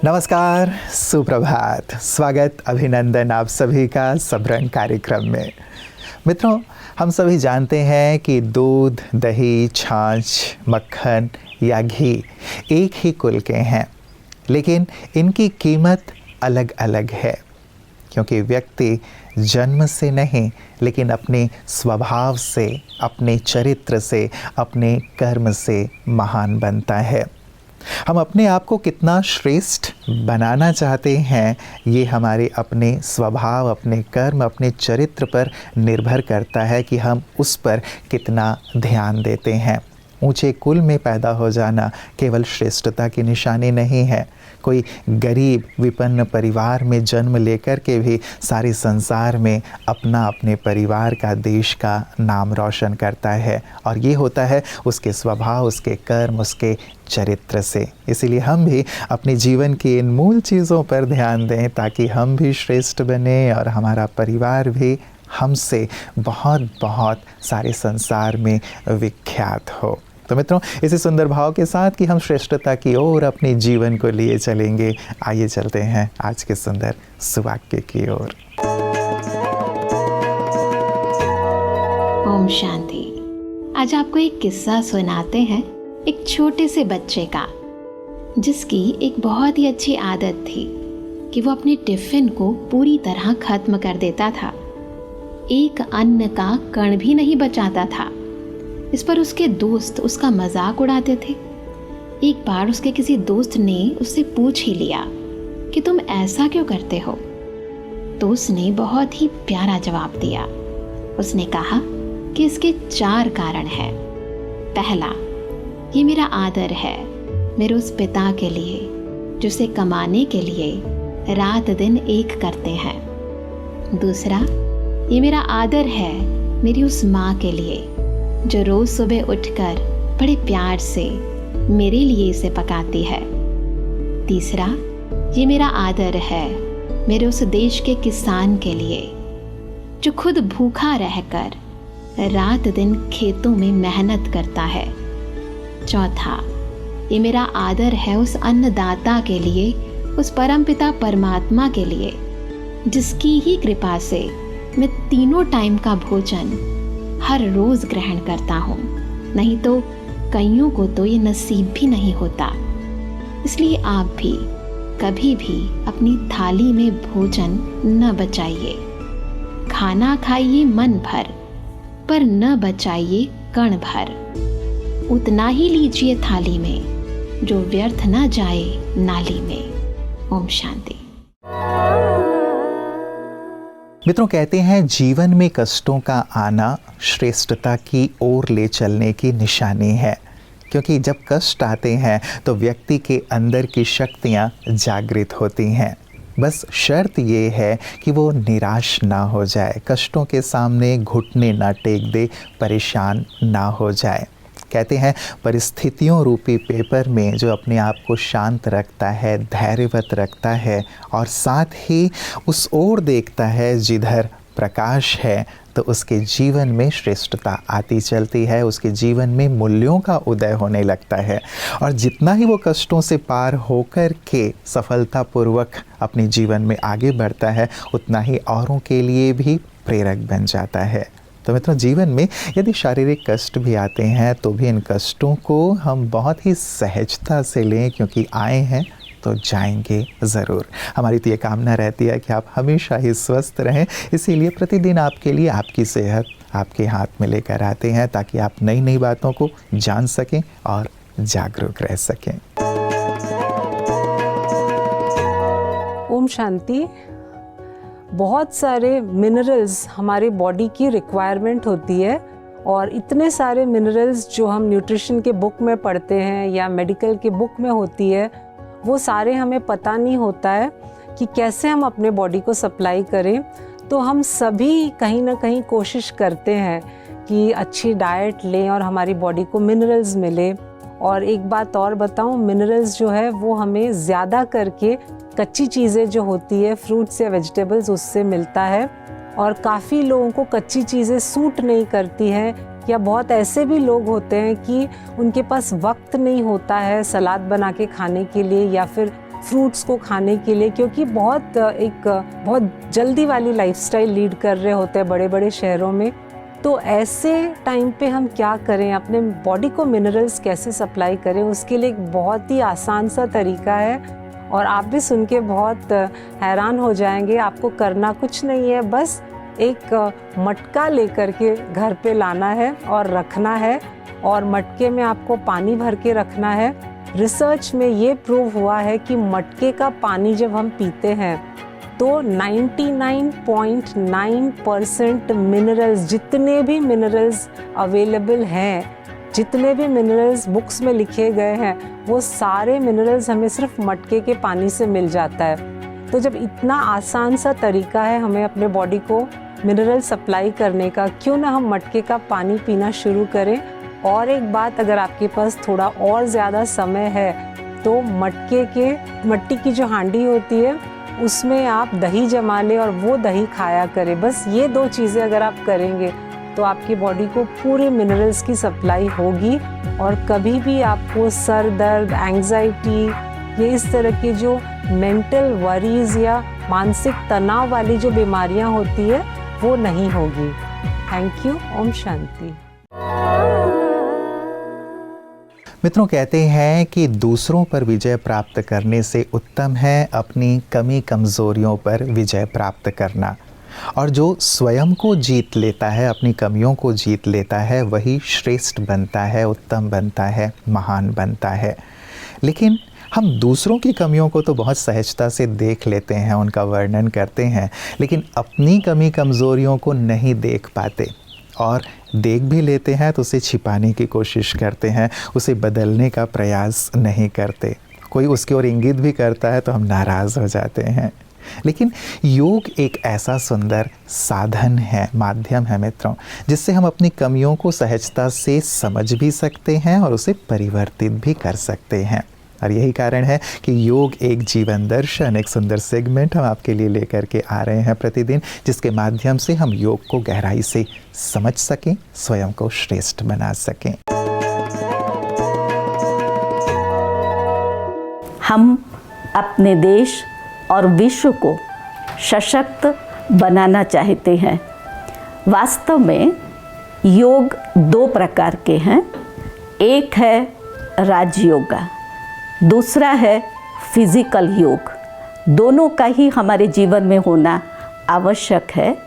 नमस्कार, सुप्रभात, स्वागत, अभिनंदन आप सभी का सबरंग कार्यक्रम में। मित्रों, हम सभी जानते हैं कि दूध, दही, छाछ, मक्खन या घी एक ही कुल के हैं, लेकिन इनकी कीमत अलग अलग है, क्योंकि व्यक्ति जन्म से नहीं लेकिन अपने स्वभाव से, अपने चरित्र से, अपने कर्म से महान बनता है। हम अपने आप को कितना श्रेष्ठ बनाना चाहते हैं, ये हमारे अपने स्वभाव, अपने कर्म, अपने चरित्र पर निर्भर करता है कि हम उस पर कितना ध्यान देते हैं। ऊंचे कुल में पैदा हो जाना केवल श्रेष्ठता की निशानी नहीं है। कोई गरीब विपन्न परिवार में जन्म लेकर के भी सारे संसार में अपने परिवार का, देश का नाम रोशन करता है, और ये होता है उसके स्वभाव, उसके कर्म, उसके चरित्र से। इसीलिए हम भी अपने जीवन की इन मूल चीज़ों पर ध्यान दें ताकि हम भी श्रेष्ठ बने और हमारा परिवार भी हमसे बहुत बहुत सारे संसार में विख्यात हो। तो मित्रों, इसी सुंदर भाव के साथ कि हम श्रेष्ठता की ओर अपने जीवन को लिए चलेंगे, आइए चलते हैं आज के सुंदर सुवाक्य की ओर। ओम शांति। आज आपको एक किस्सा सुनाते हैं एक छोटे से बच्चे का, जिसकी एक बहुत ही अच्छी आदत थी कि वो अपने टिफिन को पूरी तरह खत्म कर देता था। एक अन्न का कण भी नहीं बचाता था। इस पर उसके दोस्त उसका मजाक उड़ाते थे। एक बार उसके किसी दोस्त ने उससे पूछ ही लिया कि तुम ऐसा क्यों करते हो। तो उसने बहुत ही प्यारा जवाब दिया। उसने कहा कि इसके 4 कारण हैं। पहला, ये मेरा आदर है मेरे उस पिता के लिए जो उसे कमाने के लिए रात दिन एक करते हैं। दूसरा, ये मेरा आदर है मेरी उस माँ के लिए जो रोज़ सुबह उठकर बड़े प्यार से मेरे लिए इसे पकाती है। तीसरा, ये मेरा आदर है मेरे उस देश के किसान के लिए जो खुद भूखा रहकर रात दिन खेतों में मेहनत करता है। चौथा, ये मेरा आदर है उस अन्नदाता के लिए, उस परमपिता परमात्मा के लिए जिसकी ही कृपा से मैं 3 टाइम का भोजन हर रोज ग्रहण करता हूँ। नहीं तो कईयों को तो ये नसीब भी नहीं होता। इसलिए आप भी कभी भी अपनी थाली में भोजन न बचाइए। खाना खाइए मन भर, पर न बचाइए कण भर। उतना ही लीजिए थाली में जो व्यर्थ न जाए नाली में। ओम शांति। मित्रों, कहते हैं जीवन में कष्टों का आना श्रेष्ठता की ओर ले चलने की निशानी है, क्योंकि जब कष्ट आते हैं तो व्यक्ति के अंदर की शक्तियाँ जागृत होती हैं। बस शर्त ये है कि वो निराश ना हो जाए, कष्टों के सामने घुटने ना टेक दे, परेशान ना हो जाए। कहते हैं परिस्थितियों रूपी पेपर में जो अपने आप को शांत रखता है, धैर्यवत रखता है और साथ ही उस ओर देखता है जिधर प्रकाश है, तो उसके जीवन में श्रेष्ठता आती चलती है, उसके जीवन में मूल्यों का उदय होने लगता है। और जितना ही वो कष्टों से पार होकर के सफलतापूर्वक अपने जीवन में आगे बढ़ता है, उतना ही औरों के लिए भी प्रेरक बन जाता है। तो मित्रों, जीवन में यदि शारीरिक कष्ट भी आते हैं तो भी इन कष्टों को हम बहुत ही सहजता से लें, क्योंकि आए हैं तो जाएंगे ज़रूर। हमारी तो ये कामना रहती है कि आप हमेशा ही स्वस्थ रहें। इसीलिए प्रतिदिन आपके लिए आपकी सेहत आपके हाथ में लेकर आते हैं, ताकि आप नई नई बातों को जान सकें और जागरूक रह सकें। ओम शांति। बहुत सारे मिनरल्स हमारे बॉडी की रिक्वायरमेंट होती है, और इतने सारे मिनरल्स जो हम न्यूट्रिशन के बुक में पढ़ते हैं या मेडिकल के बुक में होती है, वो सारे हमें पता नहीं होता है कि कैसे हम अपने बॉडी को सप्लाई करें। तो हम सभी कहीं ना कहीं कोशिश करते हैं कि अच्छी डाइट लें और हमारी बॉडी को मिनरल्स मिले। और एक बात और बताऊं, मिनरल्स जो है वो हमें ज़्यादा करके कच्ची चीज़ें जो होती है, फ्रूट्स या वेजिटेबल्स, उससे मिलता है। और काफ़ी लोगों को कच्ची चीज़ें सूट नहीं करती हैं, या बहुत ऐसे भी लोग होते हैं कि उनके पास वक्त नहीं होता है सलाद बना के खाने के लिए, या फिर फ्रूट्स को खाने के लिए, क्योंकि बहुत जल्दी वाली लाइफस्टाइल लीड कर रहे होते हैं बड़े बड़े शहरों में। तो ऐसे टाइम पे हम क्या करें, अपने बॉडी को मिनरल्स कैसे सप्लाई करें, उसके लिए एक बहुत ही आसान सा तरीका है और आप भी सुन के बहुत हैरान हो जाएंगे। आपको करना कुछ नहीं है, बस एक मटका लेकर के घर पे लाना है और रखना है, और मटके में आपको पानी भर के रखना है। रिसर्च में ये प्रूव हुआ है कि मटके का पानी जब हम पीते हैं तो 99.9% मिनरल्स, जितने भी मिनरल्स अवेलेबल हैं, जितने भी मिनरल्स बुक्स में लिखे गए हैं, वो सारे मिनरल्स हमें सिर्फ मटके के पानी से मिल जाता है। तो जब इतना आसान सा तरीका है हमें अपने बॉडी को मिनरल सप्लाई करने का, क्यों ना हम मटके का पानी पीना शुरू करें। और एक बात, अगर आपके पास थोड़ा और ज़्यादा समय है तो मट्टी की जो हांडी होती है उसमें आप दही जमा लें और वो दही खाया करें। बस ये 2 चीज़ें अगर आप करेंगे तो आपकी बॉडी को पूरे मिनरल्स की सप्लाई होगी, और कभी भी आपको सर दर्द, एंग्जाइटी, ये इस तरह की जो मेंटल वरीज या मानसिक तनाव वाली जो बीमारियां होती है वो नहीं होगी। Thank you. ओम शांति। मित्रों, कहते हैं कि दूसरों पर विजय प्राप्त करने से उत्तम है अपनी कमी कमज़ोरियों पर विजय प्राप्त करना। और जो स्वयं को जीत लेता है, अपनी कमियों को जीत लेता है, वही श्रेष्ठ बनता है, उत्तम बनता है, महान बनता है। लेकिन हम दूसरों की कमियों को तो बहुत सहजता से देख लेते हैं, उनका वर्णन करते हैं, लेकिन अपनी कमी कमज़ोरियों को नहीं देख पाते, और देख भी लेते हैं तो उसे छिपाने की कोशिश करते हैं, उसे बदलने का प्रयास नहीं करते। कोई उसकी ओर इंगित भी करता है तो हम नाराज़ हो जाते हैं। लेकिन योग एक ऐसा सुंदर साधन है, माध्यम है मित्रों, जिससे हम अपनी कमियों को सहजता से समझ भी सकते हैं और उसे परिवर्तित भी कर सकते हैं। और यही कारण है कि योग एक जीवन दर्शन, एक सुंदर सेगमेंट हम आपके लिए लेकर के आ रहे हैं प्रतिदिन, जिसके माध्यम से हम योग को गहराई से समझ सकें, स्वयं को श्रेष्ठ बना सकें। हम अपने देश और विश्व को सशक्त बनाना चाहते हैं। वास्तव में योग 2 प्रकार के हैं। एक है राजयोगा, दूसरा है फिजिकल योग। दोनों का ही हमारे जीवन में होना आवश्यक है।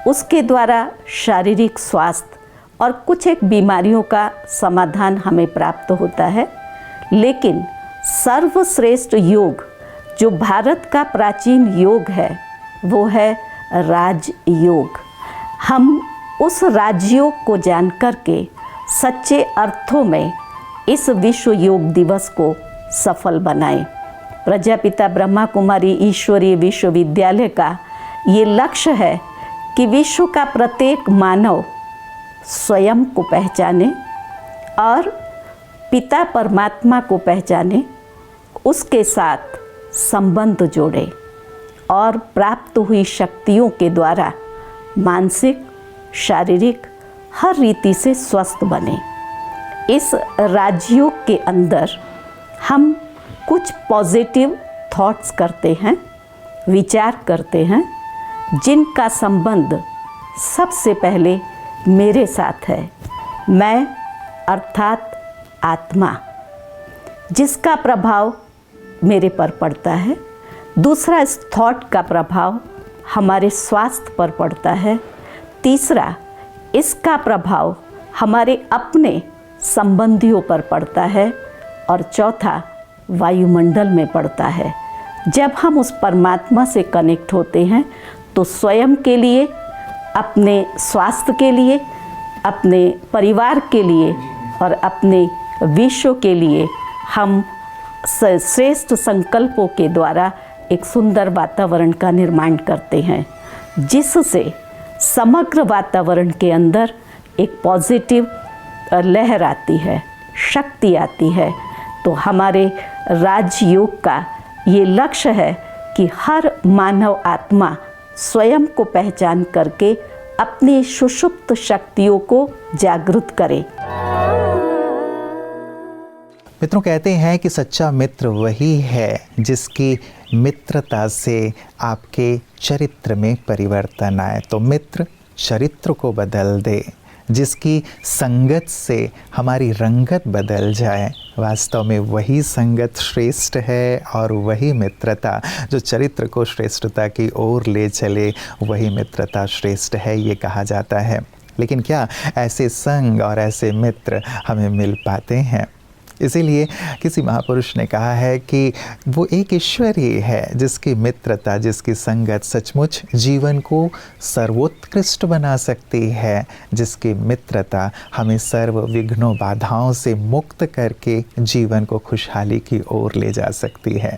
उसके द्वारा शारीरिक स्वास्थ्य और कुछ एक बीमारियों का समाधान हमें प्राप्त होता है। लेकिन सर्वश्रेष्ठ योग जो भारत का प्राचीन योग है वो है राजयोग। हम उस राजयोग को जानकर के सच्चे अर्थों में इस विश्व योग दिवस को सफल बनाएं। प्रजापिता ब्रह्मा कुमारी ईश्वरीय विश्वविद्यालय का ये लक्ष्य है कि विश्व का प्रत्येक मानव स्वयं को पहचाने और पिता परमात्मा को पहचाने, उसके साथ संबंध जोड़े और प्राप्त हुई शक्तियों के द्वारा मानसिक, शारीरिक हर रीति से स्वस्थ बने। इस राजयोग के अंदर हम कुछ पॉजिटिव थॉट्स करते हैं, विचार करते हैं, जिनका संबंध सबसे पहले मेरे साथ है। मैं अर्थात आत्मा, जिसका प्रभाव मेरे पर पड़ता है। दूसरा, इस थॉट का प्रभाव हमारे स्वास्थ्य पर पड़ता है। तीसरा, इसका प्रभाव हमारे अपने संबंधियों पर पड़ता है। और चौथा, वायुमंडल में पड़ता है। जब हम उस परमात्मा से कनेक्ट होते हैं तो स्वयं के लिए, अपने स्वास्थ्य के लिए, अपने परिवार के लिए और अपने विश्व के लिए हम श्रेष्ठ संकल्पों के द्वारा एक सुंदर वातावरण का निर्माण करते हैं, जिससे समग्र वातावरण के अंदर एक पॉजिटिव लहर आती है, शक्ति आती है। तो हमारे राजयोग का ये लक्ष्य है कि हर मानव आत्मा स्वयं को पहचान करके अपनी सुषुप्त शक्तियों को जागृत करे। मित्रों, कहते हैं कि सच्चा मित्र वही है जिसकी मित्रता से आपके चरित्र में परिवर्तन आए। तो मित्र चरित्र को बदल दे, जिसकी संगत से हमारी रंगत बदल जाए। वास्तव में वही संगत श्रेष्ठ है और वही मित्रता जो चरित्र को श्रेष्ठता की ओर ले चले, वही मित्रता श्रेष्ठ है, ये कहा जाता है। लेकिन क्या ऐसे संग और ऐसे मित्र हमें मिल पाते हैं? इसीलिए किसी महापुरुष ने कहा है कि वो एक ईश्वर ही है जिसकी मित्रता, जिसकी संगत सचमुच जीवन को सर्वोत्कृष्ट बना सकती है, जिसकी मित्रता हमें सर्व विघ्नों बाधाओं से मुक्त करके जीवन को खुशहाली की ओर ले जा सकती है।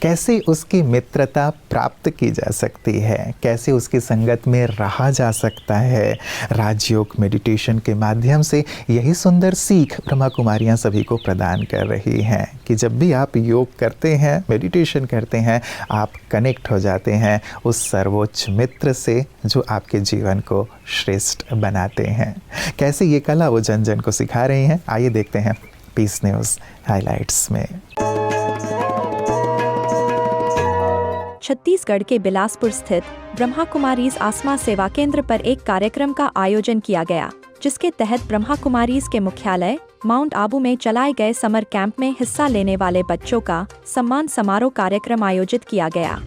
कैसे उसकी मित्रता प्राप्त की जा सकती है, कैसे उसकी संगत में रहा जा सकता है? राजयोग मेडिटेशन के माध्यम से यही सुंदर सीख ब्रह्मा कुमारियाँ सभी को प्रदान कर रही हैं कि जब भी आप योग करते हैं, मेडिटेशन करते हैं, आप कनेक्ट हो जाते हैं उस सर्वोच्च मित्र से जो आपके जीवन को श्रेष्ठ बनाते हैं। कैसे ये कला वो जन जन को सिखा रही हैं, आइए देखते हैं पीस न्यूज़ हाइलाइट्स में। छत्तीसगढ़ के बिलासपुर स्थित ब्रह्मा कुमारीज आसमा सेवा केंद्र पर एक कार्यक्रम का आयोजन किया गया, जिसके तहत ब्रह्मा कुमारीज के मुख्यालय माउंट आबू में चलाए गए समर कैंप में हिस्सा लेने वाले बच्चों का सम्मान समारोह कार्यक्रम आयोजित किया गया।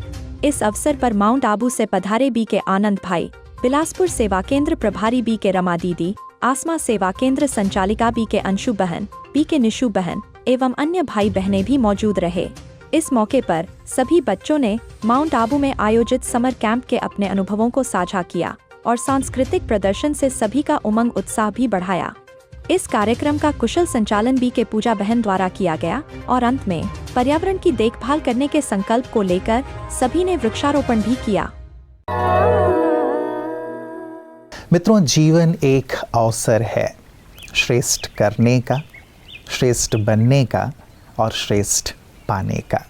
इस अवसर पर माउंट आबू से पधारे बी के आनंद भाई, बिलासपुर सेवा केंद्र प्रभारी बी के रमा दीदी, आसमा सेवा केंद्र संचालिका बी के अंशु बहन, बी के निशु बहन एवं अन्य भाई बहनें भी मौजूद रहे। इस मौके पर सभी बच्चों ने माउंट आबू में आयोजित समर कैंप के अपने अनुभवों को साझा किया और सांस्कृतिक प्रदर्शन से सभी का उमंग उत्साह भी बढ़ाया। इस कार्यक्रम का कुशल संचालन बी के पूजा बहन द्वारा किया गया और अंत में पर्यावरण की देखभाल करने के संकल्प को लेकर सभी ने वृक्षारोपण भी किया। मित्रों, जीवन एक अवसर है श्रेष्ठ करने का, श्रेष्ठ बनने का और श्रेष्ठ पाने का।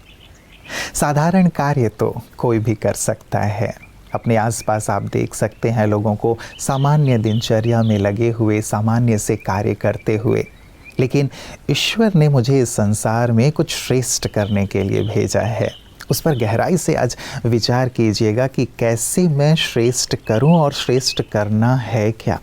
साधारण कार्य तो कोई भी कर सकता है। अपने आसपास आप देख सकते हैं लोगों को सामान्य दिनचर्या में लगे हुए, सामान्य से कार्य करते हुए, लेकिन ईश्वर ने मुझे इस संसार में कुछ श्रेष्ठ करने के लिए भेजा है। उस पर गहराई से आज विचार कीजिएगा कि कैसे मैं श्रेष्ठ करूं और श्रेष्ठ करना है क्या,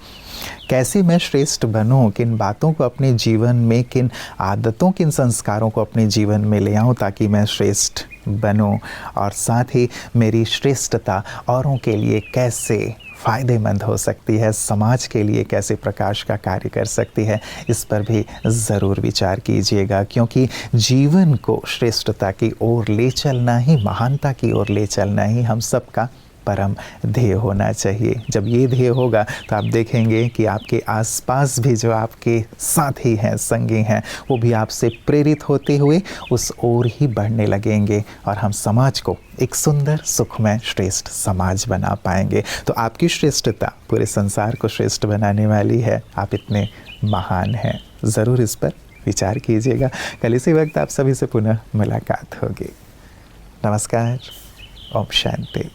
कैसे मैं श्रेष्ठ बनूं, किन बातों को अपने जीवन में, किन आदतों, किन संस्कारों को अपने जीवन में ले आऊं ताकि मैं श्रेष्ठ बनूं, और साथ ही मेरी श्रेष्ठता औरों के लिए कैसे फ़ायदेमंद हो सकती है, समाज के लिए कैसे प्रकाश का कार्य कर सकती है, इस पर भी ज़रूर विचार कीजिएगा। क्योंकि जीवन को श्रेष्ठता की ओर ले चलना ही, महानता की ओर ले चलना ही हम सबका परम ध्येय होना चाहिए। जब ये ध्येय होगा तो आप देखेंगे कि आपके आसपास भी जो आपके साथी हैं, संगी हैं, वो भी आपसे प्रेरित होते हुए उस ओर ही बढ़ने लगेंगे और हम समाज को एक सुंदर, सुखमय, श्रेष्ठ समाज बना पाएंगे। तो आपकी श्रेष्ठता पूरे संसार को श्रेष्ठ बनाने वाली है। आप इतने महान हैं। ज़रूर इस पर विचार कीजिएगा। कल इसी वक्त आप सभी से पुनः मुलाकात होगी। नमस्कार। ओम शांति।